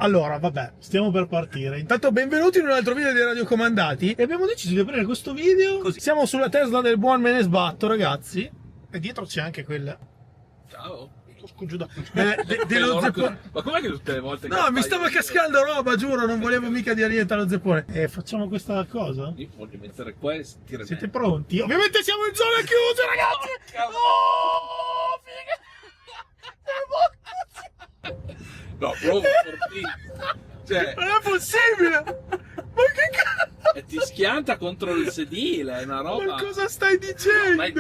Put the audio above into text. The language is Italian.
Allora, vabbè, stiamo per partire. Intanto benvenuti in un altro video dei Radiocomandati. E abbiamo deciso di aprire questo video così. Siamo sulla Tesla del buon me ne sbatto, ragazzi. E dietro c'è anche quella... Ciao. Scongiuda. Dello zeppone. Ma com'è che tutte le volte No, mi stava cascando roba, giuro, non volevo mica dire niente allo zeppone. E facciamo questa cosa? Io voglio mettere qua e sentire Siete pronti? Ovviamente siamo in zona chiusa, ragazzi! Oh, figa! No, provo fortissimo. Cioè, Non è possibile! Ma che cazzo? e ti schianta contro il sedile, è una roba. Ma cosa stai dicendo? Ma è